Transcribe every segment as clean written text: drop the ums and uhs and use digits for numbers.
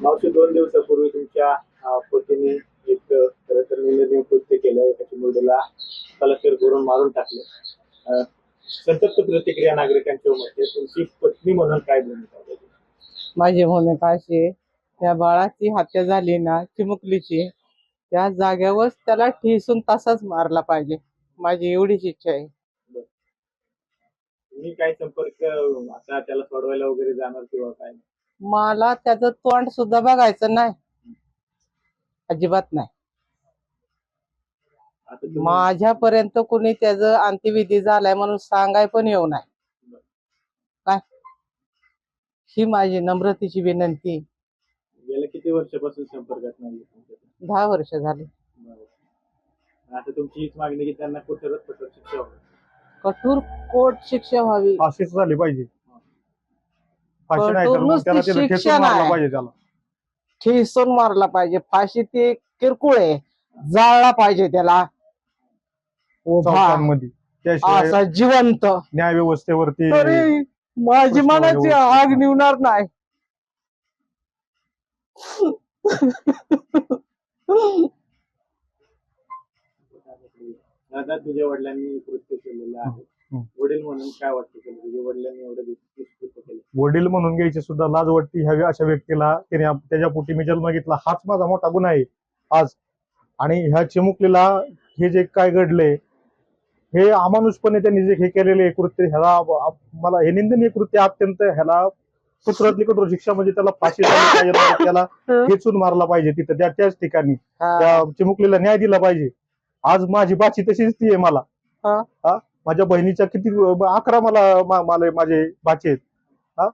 मावशी 2 दिवसापूर्वी तुमच्या पतीने एक खरं तर निंदनीय कृत्य केलं. एका चिमुरडीला कलाफेर करून मारून टाकले. संतप्त प्रतिक्रिया नागरिकांच्या उमटते. तुमची पत्नी म्हणून काय भूमिका आहे? माझी भूमिका अशी आहे, त्या बाळाची हत्या झाली ना चिमुकलीची, त्या जाग्यावर त्याला ठेचून तसाच मारला पाहिजे. माझी एवढीच इच्छा आहे. तुम्ही काय संपर्क आता त्याला सोडवायला वगैरे जाणार किंवा काय? मला त्याचं तोंड सुद्धा बघायचं नाही, अजिबात नाही. आता तुम्ही माझ्यापर्यंत कुणी त्याचं अंत्यविधी झालाय म्हणून सांगाय पण येऊ नाही. काय ही माझी नम्रतेची विनंती. गेल्या किती वर्षापासून संपर्कात नाही तुमच्या? 10 वर्ष झाली. आता तुमची हीच मागणी की त्यांना कठोरात कठोर शिक्षा व्हावी. कठोर कोर्ट शिक्षा व्हावी. फाशीच झाली पाहिजे. फाशी नाही कठोर तर मग त्याला नुसती तिथं शिक्षा ठेचून मारलं नाही. पाहिजे त्याला. ठेचून मारला पाहिजे. फाशी ते किरकोळ आहे, जाळला पाहिजे त्याला उभा चौकांमध्ये त्याशिवाय असा जिवंत. न्याय व्यवस्थेवरती तरी माझी प्रश्न मनाची एवढं- आग निवणार नाही. दादा, तुझ्या वडिलांनी कृत्य केलेलं आहे. वडील म्हणून काय वाटतं तुला? तुझ्या वडिलांनी एवढं कृत्य केलं. वडील म्हणून घ्यायची सुद्धा लाज वाटते ह्या अशा व्यक्तीला. त्याने त्याच्या पोटी मी जन्म घेतला, हाच माझा मोठा गुन्हा आहे आज. आणि ह्या चिमुकलीला हे जे काय घडले, हे अमानुषपणे त्यांनी जे हे केलेले कृत्य, ह्याला मला हे निंदनीय कृत्य अत्यंत, ह्याला कठोरातली कठोर शिक्षा म्हणजे त्याला फाशी झाली पाहिजे. त्याला खेचून मारला पाहिजे तिथं त्याच ठिकाणी. त्या चिमुकलीला न्याय दिला पाहिजे. आज माझी बाची तशीच ती आहे मला. हा माझ्या बहिणीच्या किती 11 मला माझे बाचे आहेत. हा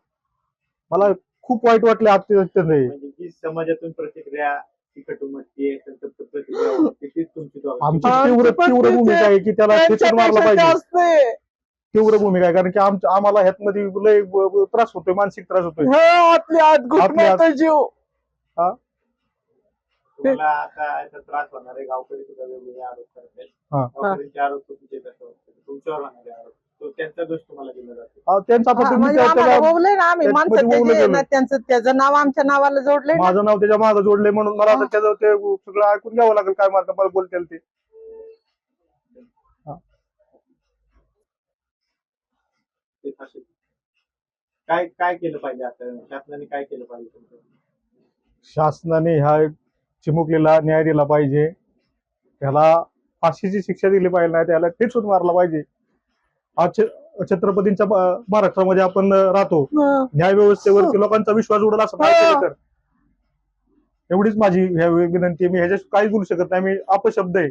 मला खूप वाईट वाटले अत्यंत. म्हणजे जी समाजातून प्रतिक्रिया तिखट उमटते, संतप्त प्रतिक्रिया उमटते, तीच तुमची आमची तीव्र भूमिका आहे की त्याला खेचून मारला पाहिजे. तीव्र भूमिका आहे कारण की आम्हाला ह्यात मध्ये लय त्रास होतोय, मानसिक त्रास होतोय. आपल्या जीव. तुम्हाला आता याचा त्रास होणार आहे. गावकरी सुद्धा वेगवेगळे आरोप करत आहेत. गावकऱ्यांचे आरोप तुमचे कसं वाटतं? तुमच्यावर होणारे आरोप, तो त्यांचा दोष तुम्हाला दिला जातो. त्यांचा आता तुम्ही म्हणजे आम्हाला त्याला- बोलले ना आम्ही माणसं त्याच्यामध्ये त्याचे बोललं ना, त्याचं नाव आमच्या नावाला जोडले ना. माझं नाव त्याच्या मागं जोडले म्हणून मला आता त्याचं ते सगळं ऐकून घ्यावं लागेल. काय मला बोलतील ते. ते फाशी. काय काय केलं पाहिजे आता? शासनाने काय केलं पाहिजे तुमचं? शासनाने ह्या चिमुकलीला न्याय दिला पाहिजे. त्याला फाशीची शिक्षा दिली पाहिजे, नाही त्याला ठेचून मारला पाहिजे. आज छत्रपतींच्या महाराष्ट्रामध्ये आपण राहतो. न्याय व्यवस्थेवरती लोकांचा विश्वास उडला असं काय केलं तर. एवढीच माझी विनंती आहे. मी ह्याच्यात काहीच बोलू शकत नाही. मी अपशब्द आहे.